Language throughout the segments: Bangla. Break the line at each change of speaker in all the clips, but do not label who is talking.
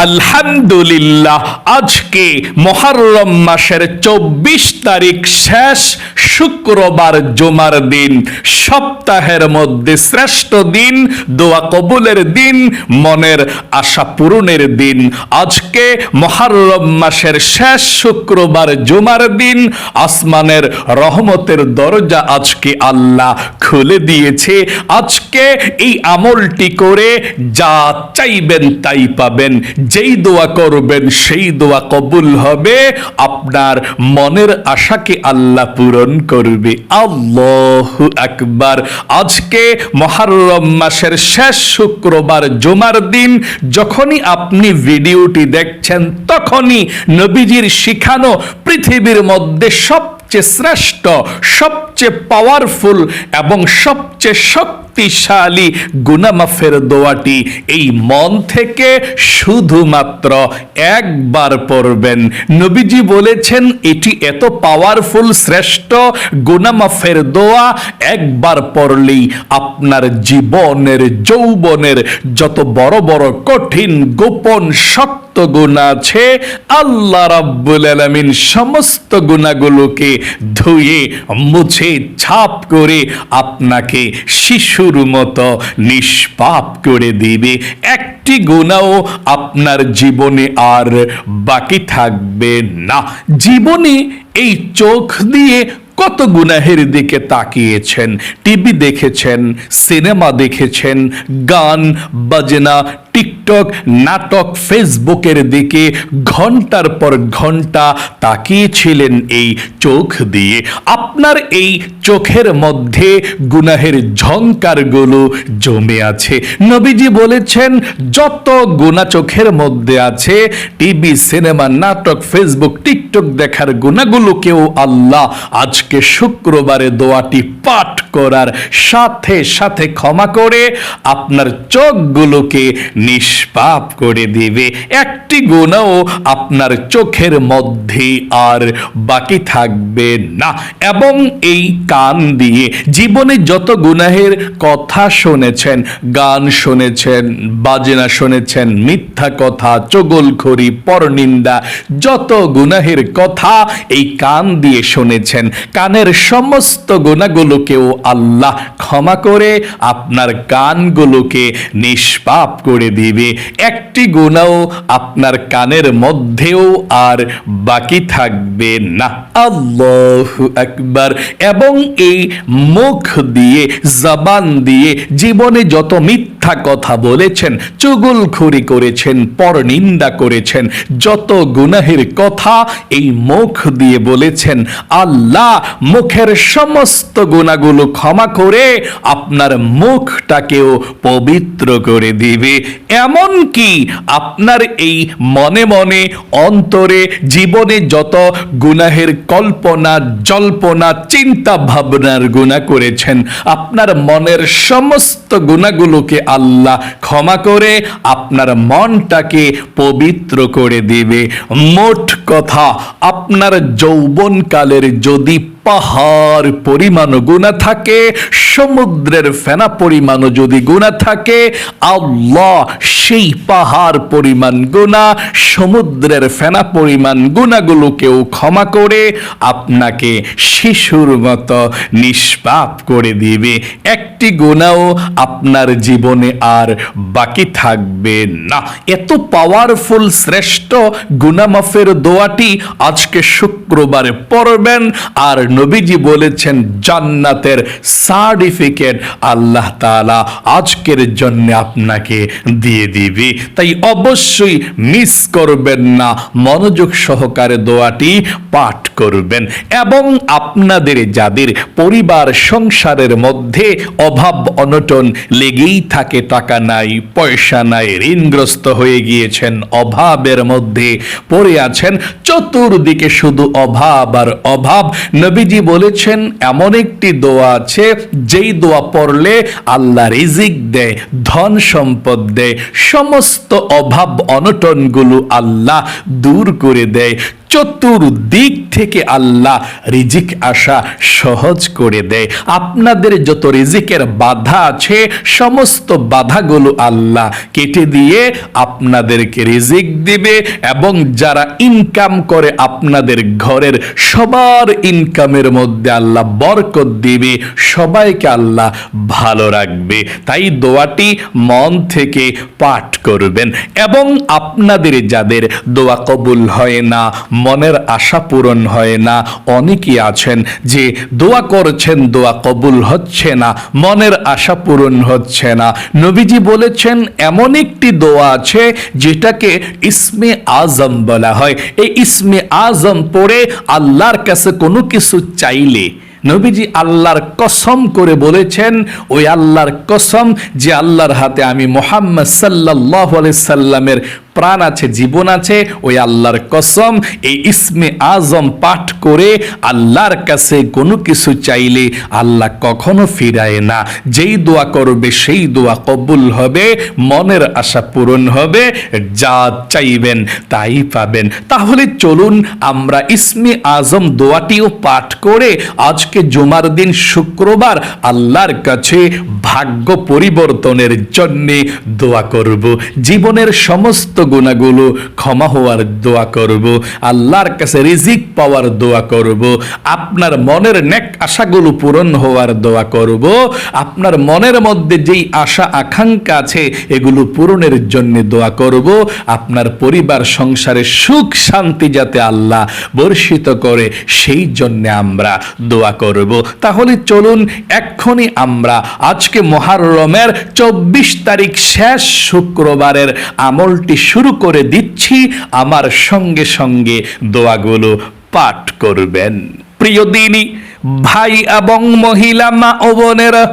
আলহামদুলিল্লাহ, আজকে মুহররম মাসের 24 তারিখ, শেষ শুক্রবার, জুমার দিন, সপ্তাহের মধ্যে শ্রেষ্ঠ দিন, দোয়া কবুলের দিন, মনের আশা পূরণের দিন। আজকে মুহররম মাসের শেষ শুক্রবার, জুমার দিন, আসমানের রহমতের দরজা আজকে আল্লাহ খুলে দিয়েছে। আজকে এই আমলটি করে যা চাইবেন তাই পাবেন, যেই দোয়া করবেন সেই দোয়া কবুল হবে, আপনার মনের আশাকে আল্লাহ পূরণ করবে। আল্লাহু আকবার। আজকে মুহররম মাসের শেষ শুক্রবার, জুমার দিন, যখনই আপনি ভিডিওটি দেখছেন তখনই নবীজির শিখানো পৃথিবীর মধ্যে সবচেয়ে শ্রেষ্ঠ, সবচেয়ে পাওয়ারফুল এবং সবচেয়ে শক্তিশালী গুনাহ মাফের দোয়াটি এই মন থেকে শুধুমাত্র একবার পড়বেন। নবীজি বলেছেন এটি এত পাওয়ারফুল, শ্রেষ্ঠ গুনাহ মাফের দোয়া, একবার পড়লেই আপনার জীবনের, যৌবনের যত বড় বড় কঠিন, গোপন, শক্ত গুনাহ আছে, আল্লাহ রাব্বুল আলামিন সমস্ত গুনাহগুলোকে ধুয়ে মুছে ছাপ করে আপনাকে শিশুর মতো নিষ্পাপ করে দিবে। একটি গুনাহও আপনার জীবনে আর বাকি থাকবে না। জীবনে এই চোখ দিয়ে কত গুনাহের দিকে তাকিয়েছেন, টিভি দেখেছেন, সিনেমা দেখেছেন, গান বাজনা, টিকটক, নাটক, ফেসবুকের দিকে ঘন্টার পর ঘন্টা তাকিয়েছিলেন এই চোখ দিয়ে। আপনার এই চোখের মধ্যে গুনাহের ঝংকারগুলো জমে আছে। নবীজি বলেছেন যত গুনাহ চোখের মধ্যে আছে, টিভি, সিনেমা, নাটক, ফেসবুক, টিকটক দেখার গুনাহগুলোকেও আল্লাহ আজকে শুক্রবারে দোয়াটি পাঠ করার সাথে সাথে ক্ষমা করে আপনার চোখগুলোকে নিষ্পাপ করে দিবে। একটি গুনাহও আপনার চোখের মধ্যে আর বাকি থাকবে না। এবং এই কান দিয়ে জীবনে যত গুনাহের কথা শুনেছেন, গান শুনেছেন, বাজনা শুনেছেন, মিথ্যা কথা, চগলখড়ি, পরনিন্দা, যত গুনাহের কথা এই কান দিয়ে শুনেছেন, কানের সমস্ত গুনাহগুলোকেও আল্লাহ ক্ষমা করে আপনার কানগুলোকে নিষ্পাপ করে দিবে। একটি গুনাহও আপনার কানের মধ্যেও আর বাকি থাকবে না। আল্লাহু আকবার। এবং এই মুখ দিয়ে, জবান দিয়ে জীবনে যত মিথ্যা কথা বলেছেন, চুগলখড়ি করেছেন, পরনিন্দা করেছেন, যত গুনাহের কথা এই মুখ দিয়ে বলেছেন, আল্লাহ মুখের সমস্ত গুনাহগুলো ক্ষমা করে আপনার মুখটাকেও পবিত্র করে দিবে। এমন কি আপনার এই মনে মনে, অন্তরে, জীবনে যত গুনাহের কল্পনা, জল্পনা, চিন্তা ভাবনার গুনাহ করেছেন, আপনার মনের সমস্ত গুনাহগুলোকে আল্লাহ ক্ষমা করে আপনার মনটাকে পবিত্র করে দিবে। মোট কথা, আপনার যৌবনকালের যদি পাহাড় পরিমাণ গুনাহ থাকে, সমুদ্রের ফেনা পরিমাণ যদি গুনাহ থাকে, আল্লাহ সেই পাহাড় পরিমাণ গুনাহ, সমুদ্রের ফেনা পরিমাণ গুনাহগুলোকেও ক্ষমা করে আপনাকে শিশুর মতো নিষ্পাপ করে দিবে। একটি গুনাহও আপনার জীবনে আর বাকি থাকবে না। এত পাওয়ারফুল, শ্রেষ্ঠ গুনাহ মাফের দোয়াটি আজকে শুক্রবারে পড়বেন। আর নবীজি বলেছেন জান্নাতের সার্টিফিকেট আল্লাহ তাআলা আজকের জন্য আপনাকে দিয়ে দিবে। তাই অবশ্যই মিস করবেন না, মনোযোগ সহকারে দোয়াটি পাঠ করবেন। এবং আপনাদের যাদের পরিবার সংসারের মধ্যে অভাব অনটন লেগেই থাকে, টাকা নাই, পয়সা নাই, ঋণগ্রস্ত হয়ে গিয়েছেন, অভাবের মধ্যে পড়ে আছেন, চতুর্দিকে শুধু অভাব আর অভাব, নবীজি বলেছেন এমন একটি দোয়া আছে যেই দোয়া পড়লে আল্লাহ রিজিক দেয়, ধন সম্পদ দেয়, সমস্ত অভাব অনটনগুলো আল্লাহ দূর করে দেয়। চতুর্দিক থেকে আল্লাহ রিজিক আসা সহজ করে দেয়। আপনাদের যত রিজিকের বাধা আছে সমস্ত বাধাগুলো আল্লাহ কেটে দিয়ে আপনাদেরকে রিজিক দিবে, এবং যারা ইনকাম করে আপনাদের ঘরের সবার ইনকামের মধ্যে আল্লাহ বরকত দিবে, সবাইকে আল্লাহ ভালো রাখবে। তাই দোয়াটি মন থেকে পাঠ করবেন। এবং আপনাদের যাদের দোয়া কবুল হয় না, মনের আশা পূরণ হয় না, অনেকেই আছেন যে দোয়া করছেন দোয়া কবুল হচ্ছে না, মনের আশা পূরণ হচ্ছে না, নবীজি বলেছেন এমন একটি দোয়া আছে যেটাকে ইসমে আজম বলা হয়। এই ইসমে আজম পড়ে আল্লাহর কাছে কোনো কিছু চাইলে নবীজি আল্লাহর কসম করে বলেছেন, ওই আল্লাহর কসম যে আল্লাহর হাতে আমি মুহাম্মদ সাল্লাল্লাহু আলাইহি সাল্লামের প্রাণ আছে, জীবন আছে, ওই আল্লাহর কসম এই ইসমে আজম পাঠ করে আল্লাহর কাছে কোনো কিছু চাইলে আল্লাহ কখনো ফিরায় না। যেই দোয়া করবে সেই দোয়া কবুল হবে, মনের আশা পূরণ হবে, যা চাইবেন তাই পাবেন। তাহলে চলুন আমরা ইসমে আজম দোয়াটিও পাঠ করে আজকে জুমার দিন শুক্রবার আল্লাহর কাছে ভাগ্য পরিবর্তনের জন্য দোয়া করব, জীবনের সমস্ত গুনাহগুলো ক্ষমা হওয়ার দোয়া করব, আল্লাহর কাছে রিজিক পাওয়ার দোয়া করব, আপনার মনের নেক আশাগুলো পূরণ হওয়ার দোয়া করব, আপনার মনের মধ্যে যেই আশা আকাঙ্ক্ষা আছে এগুলো পূরণের জন্য দোয়া করব, আপনার পরিবার সংসারে সুখ শান্তি যাতে আল্লাহ বর্ষিত করে সেই জন্য আমরা দোয়া করব। তাহলে চলুন এক্ষুনি আমরা আজকে মুহররমের 24 তারিখ শেষ শুক্রবারের আমলটি শুরু করে দিচ্ছি। আমার সঙ্গে সঙ্গে দোয়াগুলো পাঠ করবেন। প্রিয় দিনী ভাই এবং মহিলা মা ও বোনেরা,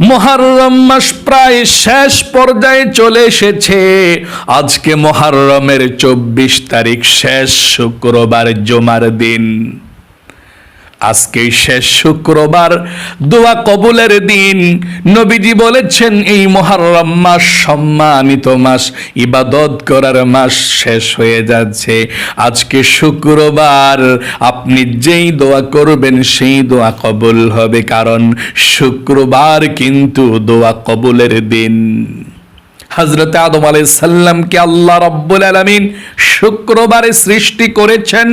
মুহররম মাস প্রায় শেষ পর্যায়ে চলে এসেছে। আজকে মুহররমের 24 তারিখ শেষ শুক্রবার জুমার দিন। আজকে শেষ শুক্রবার, দোয়া কবুলের দিন। নবীজি বলেছেন এই মুহররম মাস সম্মানিত মাস, ইবাদত করার মাস শেষ হয়ে যাচ্ছে। আজকে শুক্রবার, আপনি যেই দোয়া করবেন সেই দোয়া কবুল হবে, কারণ শুক্রবার কিন্তু দোয়া কবুলের দিন। হযরত আদম আলাইহিস সালামকে আল্লাহ রাব্বুল আলামিন শুক্রবারে সৃষ্টি করেছেন।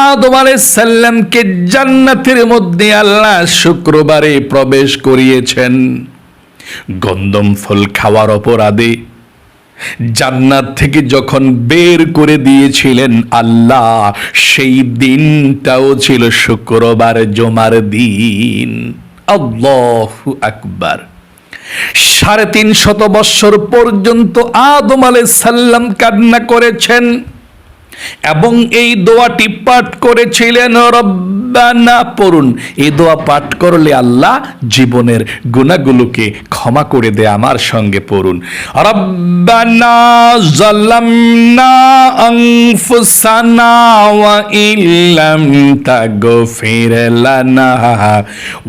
আদম আলাইহিস সালামকে জান্নাতের মধ্যে আল্লাহ শুক্রবারে প্রবেশ করিয়েছেন। গন্ধম ফল খাওয়ার অপরাধে জান্নাত থেকে যখন বের করে দিয়েছিলেন আল্লাহ, সেই দিনটাও ছিল শুক্রবার জুমার দিন। আল্লাহু আকবার। 350 বৎসর পর্যন্ত আদম আলাইহিস সালাম কান্না করেছেন এবং এই দোয়াটি পাঠ করেছিলেন। রব্বানা পড়ুন, এই দোয়া পাঠ করলে আল্লাহ জীবনের গুনাহগুলোকে ক্ষমা করে দেয়। আমার সঙ্গে পড়ুন, রব্বানা যালামনা আনফুসানা ওয়া ইল্লাম তাগফির লানা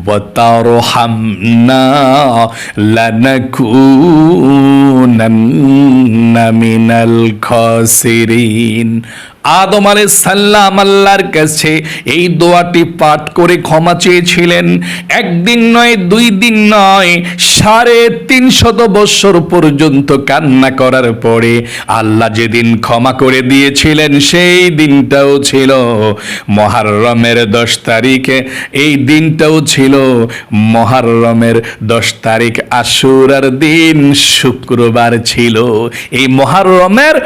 ওয়া তারহামনা লানাকুনান্না মিনাল খাসিরিন। আদম আলাইহিস সালাম আল্লাহর কাছে এই দোয়াটি পাঠ করে ক্ষমা চেয়েছিলেন। একদিন নয়, 2 দিন নয়, 350 বছর পর্যন্ত কান্না করার পরে আল্লাহ যেদিন ক্ষমা করে দিয়েছিলেন সেই দিনটাও ছিল মুহররমের 10 তারিখে। এই দিনটাও ছিল মুহররমের 10 তারিখ, আশুরার দিন, শুক্রবার ছিল। এই মুহররমের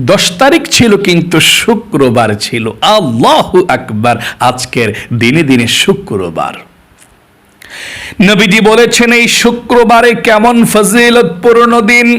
10 তারিখ ছিল কিন্তু শুক্রবার ছিল। আল্লাহু আকবার। আজকের দিনে দিনে শুক্রবার। নবীজি বলেছেন এই শুক্রবারে কেমন ফজিলতপূর্ণ দিন।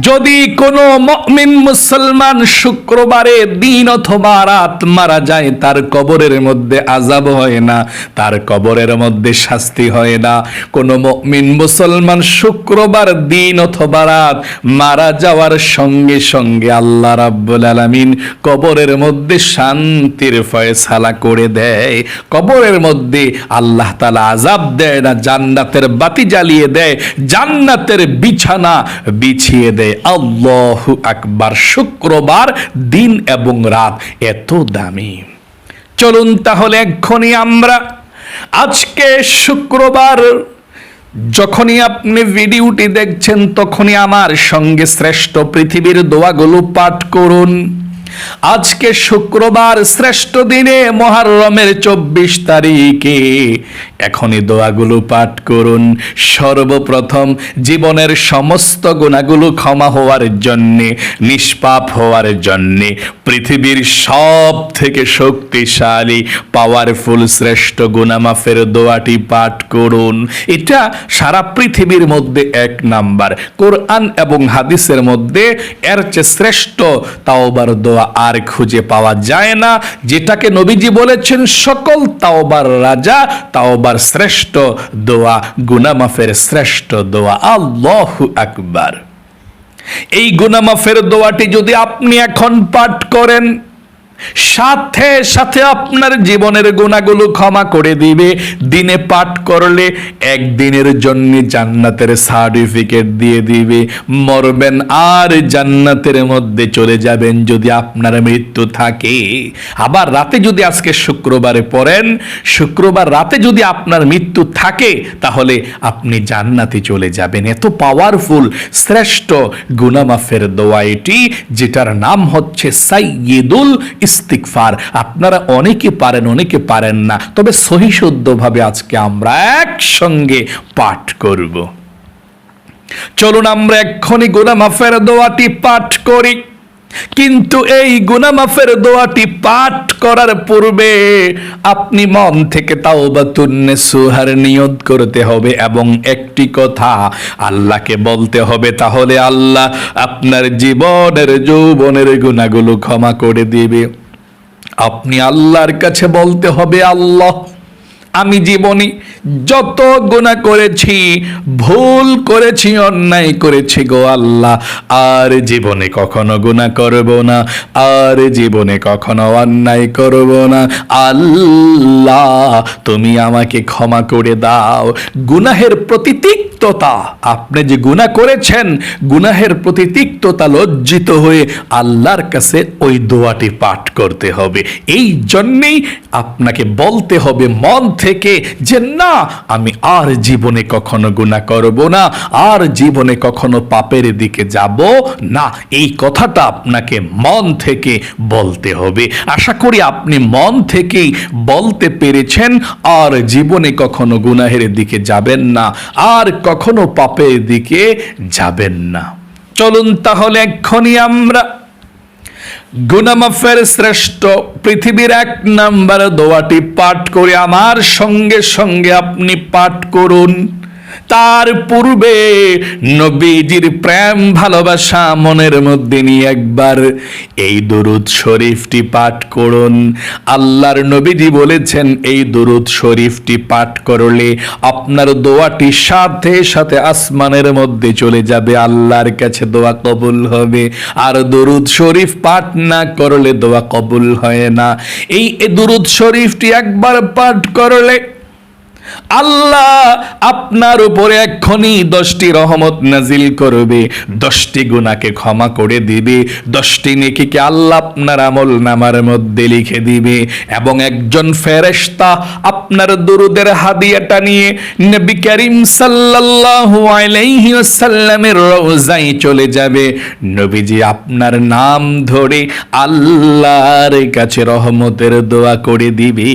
যদি কোনো মুমিন মুসলমান শুক্রবারে দিন অথবা রাত মারা যায়, তার কবরের মধ্যে আযাব হয় না, তার কবরের মধ্যে শাস্তি হয় না। কোনো মুমিন মুসলমান শুক্রবার দিন অথবা রাত মারা যাওয়ার সঙ্গে সঙ্গে আল্লাহ রাব্বুল আলামিন কবরের মধ্যে শান্তির ফয়সালা করে দেয়। কবরের মধ্যে আল্লাহ তাআলা আযাব দেয় না, জান্নাতের বাতি জ্বালিয়ে দেয়, জান্নাতের বিছানা বিছিয়ে দেয়। আল্লাহু আকবার। শুক্রবার দিন এবং রাত এত দামি। চলুন তাহলে এক্ষুনি আমরা আজকে শুক্রবার, যখনই আপনি ভিডিওটি দেখছেন তখনই আমার সঙ্গে শ্রেষ্ঠ পৃথিবীর দোয়াগুলো পাঠ করুন। আজকে শুক্রবার শ্রেষ্ঠ দিনে মুহররমের 24 তারিখে এখনই দোয়াগুলো পাঠ করুন। সর্বপ্রথম জীবনের সমস্ত গুনাহগুলো ক্ষমা হওয়ার জন্যে, নিষ্পাপ হওয়ার জন্যে পৃথিবীর সব থেকে শক্তিশালী পাওয়ারফুল শ্রেষ্ঠ গুনাহ মাফের দোয়াটি পাঠ করুন। এটা সারা পৃথিবীর মধ্যে 1 নাম্বার। কোরআন এবং হাদিসের মধ্যে এর চেয়ে শ্রেষ্ঠ তাওবার দোয়া আর খুঁজে পাওয়া যায় না, যেটাকে নবীজি বলেছেন সকল তাওবার রাজা, তাওবার শ্রেষ্ঠ দোয়া, গুনাহ মাফের শ্রেষ্ঠ দোয়া। আল্লাহু আকবার। এই গুনাহ মাফের দোয়াটি যদি আপনি এখন পাঠ করেন, সাথে সাথে আপনার জীবনের গুনাহগুলো ক্ষমা করে দিবে। দিনে পাঠ করলে 1 দিনের জন্য জান্নাতের সার্টিফিকেট দিয়ে দিবে। মরবেন আর জান্নাতের মধ্যে চলে যাবেন যদি আপনার মৃত্যু থাকে। আবার রাতে যদি আজকে শুক্রবারে পড়েন, শুক্রবার রাতে যদি আপনার মৃত্যু থাকে তাহলে আপনি জান্নাতে চলে যাবেন। এত পাওয়ারফুল শ্রেষ্ঠ গুনাহ মাফের দোয়া এটি, যেটার নাম হচ্ছে সাইয়্যিদুল ইস্তিগফার। আপনারা অনেকে পারেন, অনেকে পারেন না, তবে সহি শুদ্ধভাবে আজকে আমরা একসঙ্গে পাঠ করব। চলুন আমরা এক্ষুনি গুনাহ মাফের দোয়াটি পাঠ করি। কিন্তু এই গুনাহ মাফের দোয়াটি পাঠ করার পূর্বে আপনি মন থেকে তাওবাতুন নাসুহার নিয়ত করতে হবে এবং একটি কথা আল্লাহকে বলতে হবে, তাহলে আল্লাহ আপনার জীবনের যৌবনের গুনাহগুলো ক্ষমা করে দিবে। আপনি আল্লাহর কাছে বলতে হবে, আল্লাহ আমি জীবনে যত গুনাহ করেছি, ভুল করেছি, অন্যায় করেছি গো আল্লাহ, আর জীবনে কখনো গুনাহ করব না, আর জীবনে কখনো অন্যায় করব না। আল্লাহ তুমি আমাকে ক্ষমা করে দাও। গুনাহের প্রতি তিক্ততা, আপনি যে গুনাহ করেছেন, গুনাহের প্রতি তিক্ততা লজ্জিত হয়ে আল্লাহর কাছে ওই দোয়াটি পাঠ করতে হবে। এই জন্যেই আপনাকে বলতে হবে মন থেকে যে না, আমি আর জীবনে কখনো গুনাহ করব না, আর জীবনে কখনো পাপের দিকে যাব না। এই কথাটা আপনাকে মন থেকে বলতে হবে। আশা করি আপনি মন থেকেই বলতে পেরেছেন, আর জীবনে কখনো গুনাহের দিকে যাবেন না, আর কখনো পাপের দিকে যাবেন না। চলুন তাহলে এক্ষুনি আমরা গুনাহ মাফের শ্রেষ্ঠ পৃথিবীর 1 নাম্বার দোয়াটি পাঠ করে আমার সঙ্গে সঙ্গে আপনি পাঠ করুন। তার পূর্বে নবীজির প্রেম ভালোবাসা মনের মধ্যে নিয়ে একবার এই দুরূদ শরীফটি পাঠ করুন। আল্লাহর নবীজি বলেছেন এই দুরূদ শরীফটি পাঠ করলে আপনার দোয়াটি সাথে সাথে আসমানের মধ্যে চলে যাবে, আল্লাহর কাছে দোয়া কবুল হবে। আর দুরূদ শরীফ পাঠ না করলে দোয়া কবুল হয় না। এই দুরূদ শরীফটি একবার পাঠ করলে আল্লাহ আপনার উপরে এক্ষুনি 10টি রহমত নাজিল করবে, 10টি গুনাহকে ক্ষমা করে দিবে, 10টি নেকিকে আল্লাহ আপনার আমল নামার মধ্যে লিখে দিবে। এবং একজন ফেরেশতা আপনার দুরুদের হাদিয়াটা নিয়ে নবী করিম সাল্লাল্লাহু আলাইহি ওয়াসাল্লামের রওজায় চলে যাবে। নবীজি আপনার নাম ধরে আল্লাহর কাছে রহমতের দোয়া করে দিবে।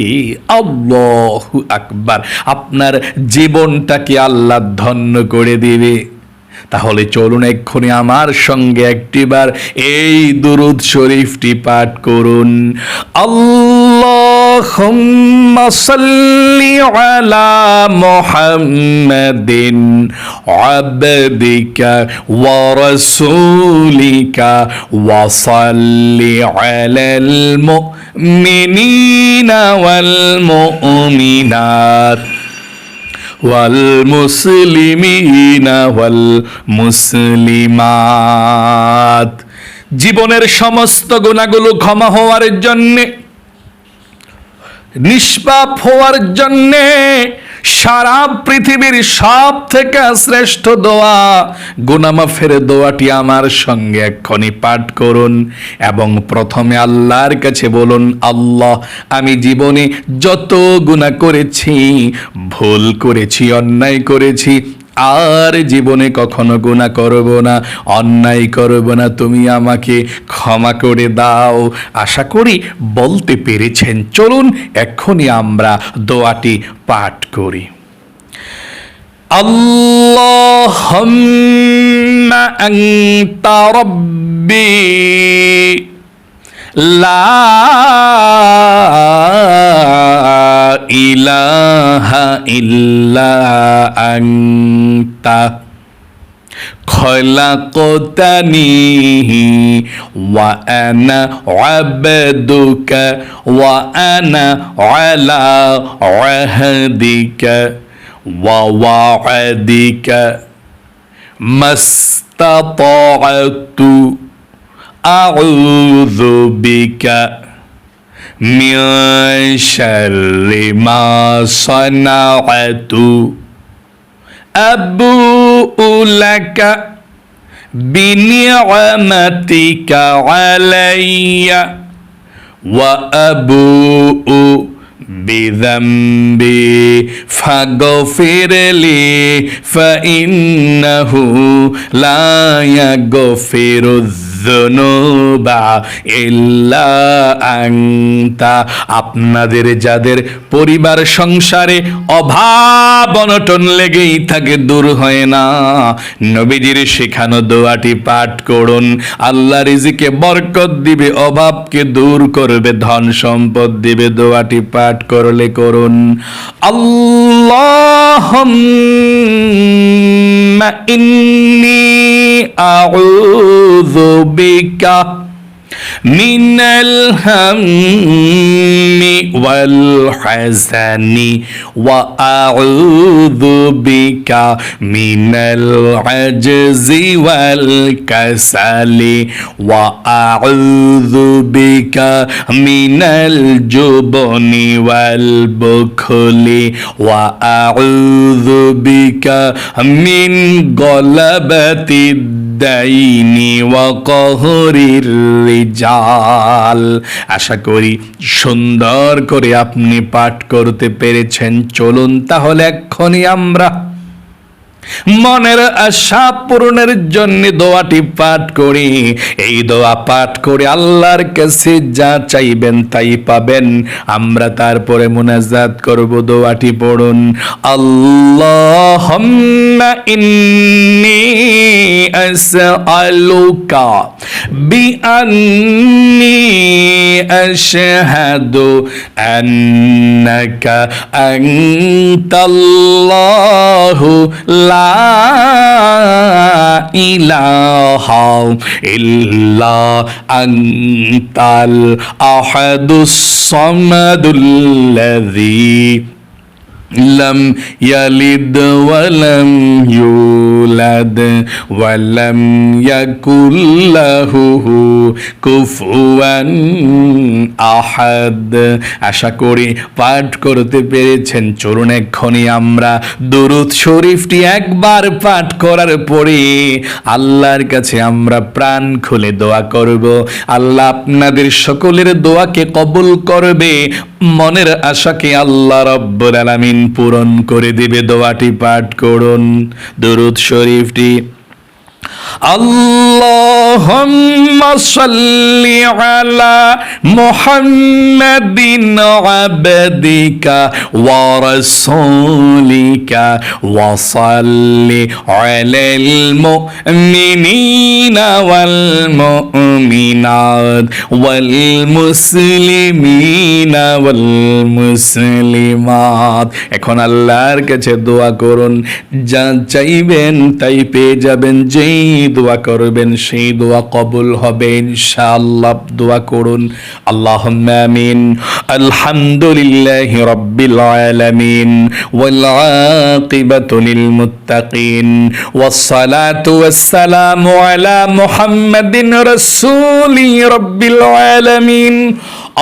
আল্লাহু আকবার। আপনার জীবনটাকে আল্লাহ ধন্য করে দিবে। তাহলে চলুন এক্ষুনি আমার সঙ্গে একটিবার এই দুরূদ শরীফটি পাঠ করুন। আল্লাহুম্মা সাল্লি আলা মুহাম্মাদিন আবদিকা ওয়া রাসূলিকা ওয়া সাল্লি আলাল মুমিনিনা ওয়াল মুমিনাত ওয়াল মুসলিমিনা ওয়াল মুসলিমাত। জীবনের সমস্ত গুনাহগুলো ক্ষমা হওয়ার জন্যে, নিষ্পাপ হওয়ার জন্যে, সারা পৃথিবীর সব থেকে শ্রেষ্ঠ দোয়া গুনাহ মাফের দোয়াটি আমার সঙ্গে এক্ষুনি পাঠ করুন এবং প্রথমে আল্লাহর কাছে বলুন, আল্লাহ আমি জীবনে যত গুনাহ করেছি, ভুল করেছি, অন্যায় করেছি, আর জীবনে কখনো গুনাহ করব না, অন্যায় করব না, তুমি আমাকে ক্ষমা করে দাও। আশা করি বলতে পেরেছেন। চলুন এক্ষুনি আমরা দোয়াটি পাঠ করি। আল্লাহুম্মা আনতা রাব্বি লা ইলাহা ইল্লা আনতা খলাকতানি ওয়া আনা আবদুকা ওয়া আনা আলা আহদিকা ওয়া ওয়া'দিকা মাস্তাতা'তু আউযু বিকা মিন শাররি মা সানা'তু আবুউ লাকা বিনি'মাতিকা আলাইয়া ওয়া আবুউ বিযামবি ফাগফিরলি ফাইন্নাহু লা ইয়াগফিরুয যুনুবা ইল্লা আনতা। আপনাদের যাদের পরিবার সংসারে অভাব অনটন লেগেই থাকে, দূর হয় না, নবীজির শেখানো দোয়াটি পাঠ করুন। আল্লাহ রিজিকে বরকত দিবে, অভাবকে দূর করবে, ধন সম্পদ দিবে। দোয়াটি পাঠ করলে করুন, আল্লাহুম্মা ইন্নী আউযু বিকা মিনাল হাম্মি ওয়াল হাযানি ওয়া আউযু বিকা মিনাল আজজি ওয়াল কাসালি ওয়া আউযু বিকা মিনাল জুবনি ওয়াল বুখলি ওয়া আউযু বিকা মিন গলাবাতি দাইনি ওয়া কহরির রিজাল। আশা করি সুন্দর করে আপনি পাঠ করতে পেরেছেন। চলুন তাহলে এক্ষুনি আমরা মনের আশা পূরণের জন্য দোয়াটি পাঠ করি। এই দোয়া পাঠ করে আল্লাহর কাছে যা চাইবেন তাই পাবেন। আমরা তারপরে মুনাজাত করব। দোয়াটি পড়ুন, আল্লাহুম্মা ইন্নী আসআলুকা বিআন্নী আশহাদু আন্নাকা আনতাল্লাহু লা ইলাহা ইল্লা আনতাল আহাদুস সামাদুল্লাযী লাম ইয়ালিদ ওয়া লাম ইউলাদ ওয়া লাম ইয়াকুল লাহু কুফুয়ান আহাদ। আশা করি পাঠ করতে পেরেছেন। চলুন এক্ষুনি আমরা দুরূদ শরীফটি একবার পাঠ করার পরে আল্লাহর কাছে আমরা প্রাণ খুলে দোয়া করব। আল্লাহ আপনাদের সকলের দোয়াকে কবুল করবে, মনের আশাকে আল্লাহ রাব্বুল আলামিন পূরণ করে দিবে। দোয়াটি পাঠ করুন, দুরূদ শরীফটি। আল্লাহুম্মা সাল্লি আলা মুহাম্মাদিন আবদিকা ওয়া রাসূলিকা ওয়া সাল্লি আলাল মুমিনিনা ওয়াল মুমিনাত ওয়াল মুসলিমিনা ওয়াল মুসলিমাত। এখন আল্লাহর কাছে দোয়া করুন, যা চাইবেন তাই পেয়ে যাবেন। যেই দোয়া করবেন সেই দোয়া কবুল হবে। হবে ইনশাআল্লাহ। দোয়া করুন। আল্লাহুম্মা আমিন। আলহামদুলিল্লাহি রাব্বিল আলামিন ওয়াল আকিবাতু লিল মুত্তাকিন ওয়াস সালাতু ওয়াস সালামু আলা মুহাম্মাদিন রাসূলি রাব্বিল আলামিন।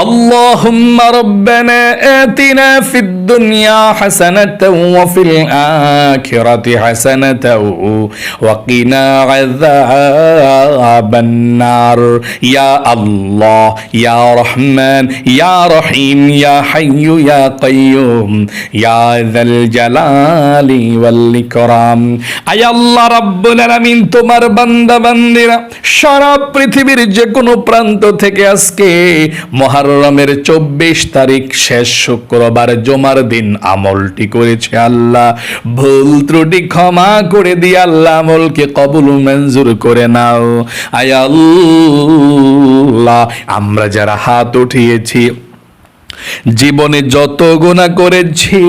اللهم ربنا آتنا في الدنيا حسنة وفي الآخرة حسنة وقنا عذاب النار يا الله يا رحمن يا رحيم يا حي يا قيوم يا ذا الجلال والإكرام আয় আল্লাহ রাব্বুল আলামিন, তোমার বান্দা বান্দিরা সারা পৃথিবীর যে কোনো প্রান্ত থেকে আজকে মুহররমের 24 তারিখ শেষ শুক্রবার জুমার দিন আমলটি করেছে, আল্লাহ ভুল ত্রুটি ক্ষমা করে দিয়ে আল্লাহ আমলকে কবুল মঞ্জুর করে নাও। আয় আল্লাহ, আমরা যারা হাত উঠিয়েছি জীবনে যত গুনাহ করেছি,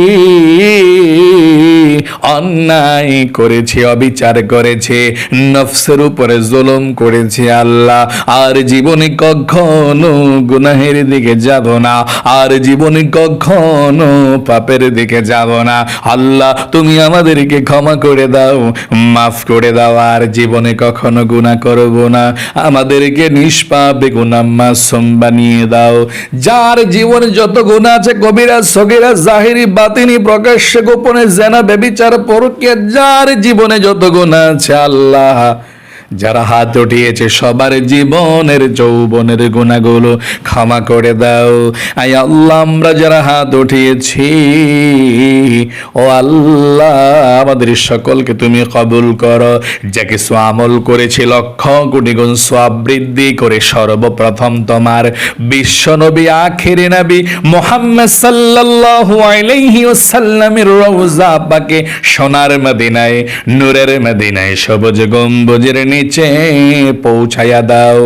অন্যায় করেছি, অবিচার করেছি, নফসের উপরে জুলুম করেছি আল্লাহ, আর জীবনে কখনো গুনাহের দিকে যাব না, আর জীবনে কখনো পাপের দিকে যাব না। আল্লাহ তুমি আমাদেরকে ক্ষমা করে দাও, মাফ করে দাও, আর জীবনে কখনো গুনাহ করব না। আমাদেরকে নিষ্পাপ গুনাহ মাসুম বানিয়ে দাও। যার জীবনে যত গুনাহ আছে, কবিরা সগীরা জাহিরি বাতিনি প্রকাশ্যে গোপনে জেনা ব্যভিচার পরকীয়া, যার জীবনে যত গুনাহ আছে আল্লাহ, যারা হাত উঠিয়েছে সবার জীবনের যৌবনের গুনাহগুলো ক্ষমা করে দাও। আয় আল্লাহ, আমরা যারা হাত উঠিয়েছি ও আল্লাহ, আমাদের সকলকে তুমি কবুল করো। যা কিছু আমল করেছি লক্ষ কোটি গুণ সওয়াব বৃদ্ধি করে সর্বপ্রথম তোমার বিশ্ব নবী আখিরি নবী মুহাম্মদ সাল্লাল্লাহু আলাইহি ওয়াসাল্লামের রওজা পাকে সোনার মদিনায়, নূরের মদিনায়, সবুজ গম্বুজের নিচে পৌঁছায়া দাও।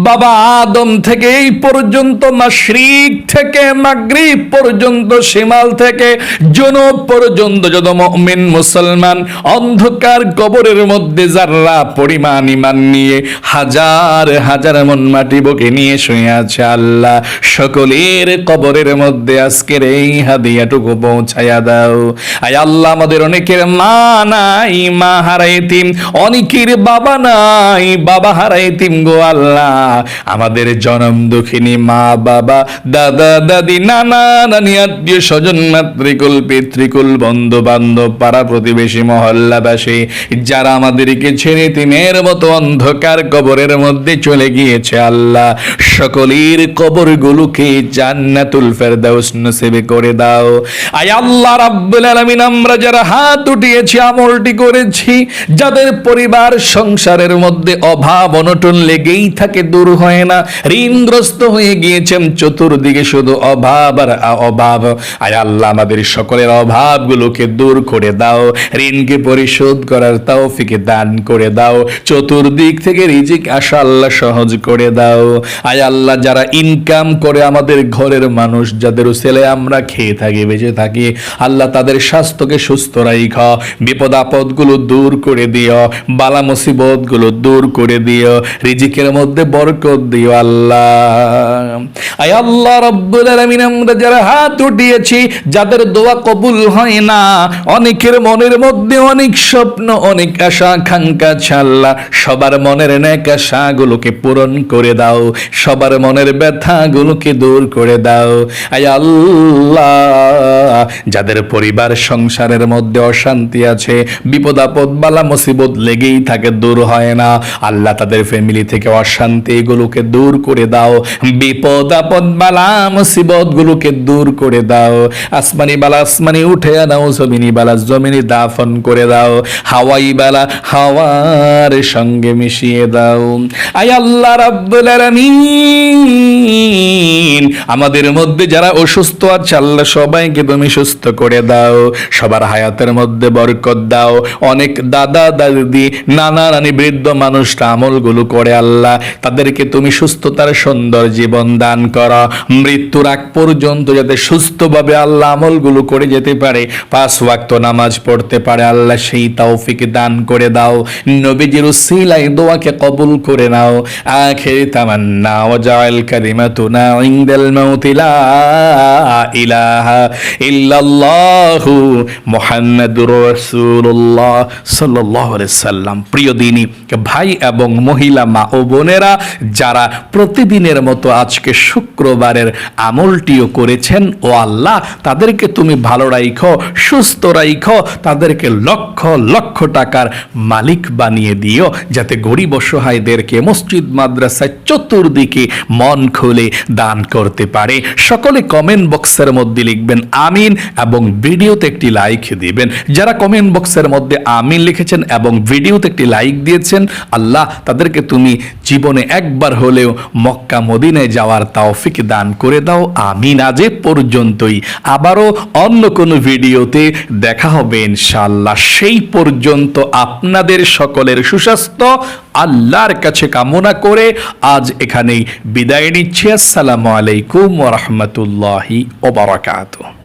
বাবা আদম থেকে এই পর্যন্ত, মাশরিক থেকে মাগরিব পর্যন্ত, শিমাল থেকে জুনুব পর্যন্ত যত মুমিন মুসলমান অন্ধকার কবরের মধ্যে যারা পরিমাণ ঈমান নিয়ে হাজার হাজার মন মাটি বুকে নিয়ে শুয়ে আছে আল্লাহ, সকলের কবরের মধ্যে আজকের এই হাদিয়াটুকু পৌঁছায়া দাও। আয় আল্লাহ, আমাদের অনেকের মা নাই, মা হারা এতিম, অনেকের বাবা নাই, বাবা হারা এতিম গো আল্লাহ। আমাদের জনম দুঃখিনী মা বাবা, দাদা দাদি, নানা নানি, আত্মীয় স্বজন, মাতৃকুল পিতৃকুল, বন্ধু বান্ধব, পাড়া প্রতিবেশী, মহল্লাবাসী, যারা আমাদেরকে ছেড়ে এতিমের মতো অন্ধকার কবরের মধ্যে চলে গিয়েছে আল্লাহ, সকলের কবরগুলোকে জান্নাতুল ফেরদাউস নসিব করে দাও। আয় আল্লাহ রাব্বুল আলামিন, আমরা যারা হাত উঠিয়েছি আমলটি করেছি, যাদের পরিবার সংসারের মধ্যে অভাব অনটন লেগেই থাকে, দূর হয় না, ঋণগ্রস্ত হয়ে গিয়েছেন, চতুর্দিকে শুধু অভাব আর অভাব, আয় আল্লাহ আমাদের সকলের অভাবগুলোকে দূর করে দাও, ঋণকে পরিশোধ করার তৌফিক দান করে দাও, চতুর্দিক থেকে রিজিক আসা আল্লাহ সহজ করে দাও। আয় আল্লাহ, যারা ইনকাম করে আমাদের ঘরের মানুষ, যাদের ছেলে আমরা খেয়ে থাকি, বেঁচে থাকি, আল্লাহ তাদের স্বাস্থ্যকে সুস্থ রাখো, বিপদ আপদগুলো দূর করে দিও, বালা মুসিবত গুলো দূর করে দিও, রিজিকের মধ্যে বরকত দিও আল্লাহ। আয় আল্লাহ রাব্বুল আলামিন, আমরা যারা হাত উঠিয়েছি, যাদের দোয়া কবুল হয় না, অনেকের মনের মধ্যে অনেক স্বপ্ন, অনেক আশা আকাঙ্ক্ষা আছে আল্লাহ, সবার মনের নেক আশাগুলোকে পূরণ করে দাও, সবার মনের ব্যথাগুলোকে দূর করে দাও। আয় আল্লাহ, যাদের পরিবার সংসারের মধ্যে অশান্তি আছে, বিপদ আপদ বালা মুসিবত লেগেই থাকে, দূর হয় না আল্লাহ, তাদের ফ্যামিলি থেকে অশান্তি এগুলোকে দূর করে দাও, বিপদ আপদ বালা মুসিবত গুলোকে দূর করে দাও, আসমানি বালা আসমানি উঠে দাও, জমিনি বালা জমিনি দাফন করে দাও, হাওয়াই বালা হাওয়ার সঙ্গে মিশিয়ে দাও। আয় আল্লাহ রাব্বুল আলামিন, আমাদের মধ্যে যারা অসুস্থ আছে আল্লাহ সবাইকে তুমি সুস্থ করে দাও, সবার হায়াতের মধ্যে বরকত দাও। অনেক দাদা দাদি, নানা নানি, বৃদ্ধ মানুষরা আমলগুলো করে আল্লাহ তাদেরকে তুমি সুস্থতার সুন্দর জীবন দান করো, মৃত্যুর আগ পর্যন্ত যাতে সুস্থভাবে আল্লাহ আমলগুলো করে যেতে পারে, 5 ওয়াক্ত নামাজ পড়তে পারে আল্লাহ সেই তৌফিক দান করে দাও। নবীজির উসিলায় দোয়াকে কবুল করে নাও। আখির তামান্না ওয়াজআল কালিমাতুনা ইনদাল মাউতি লা ইলাহা ইল্লাল্লাহু মুহাম্মাদুর রাসূলুল্লাহ সাল্লাল্লাহু আলাইহি সাল্লাম। প্রিয় দিনী ভাই এবং মহিলা মা ও বোনেরা, যারা প্রতিদিনের মতো আজকে শুক্রবারের আমলটিও করেছেন, ও আল্লাহ তাদেরকে তুমি ভালো রাখো, সুস্থ রাখো, তাদেরকে লক্ষ লক্ষ টাকার মালিক বানিয়ে দিও, যাতে গরিব অসহায়দেরকে মসজিদ মাদ্রাসায় চতুর্দিকে মন খুলে দান করতে পারে। সকলে কমেন্ট বক্সের মধ্যে লিখবেন আমিন এবং ভিডিওতে একটি লাইক দিবেন। যারা কমেন্ট বক্সের মধ্যে আমিন লিখেছেন এবং ভিডিওতে একটি লাইক দিয়েছেন, আল্লাহ তাদেরকে তুমি জীবনে একবার হলেও মক্কা মদিনায় যাওয়ার তৌফিক দান করে দাও। আমিন। আজ এ পর্যন্তই, আবারও অন্য কোনো ভিডিওতে দেখা হবে ইনশাআল্লাহ। সেই পর্যন্ত আপনাদের সকলের সুস্বাস্থ্য আল্লাহর কাছে কামনা করে আজ এখানেই বিদায় নিচ্ছি। আসসালামু আলাইকুম ওয়া রাহমাতুল্লাহি ওয়া বারাকাতুহু।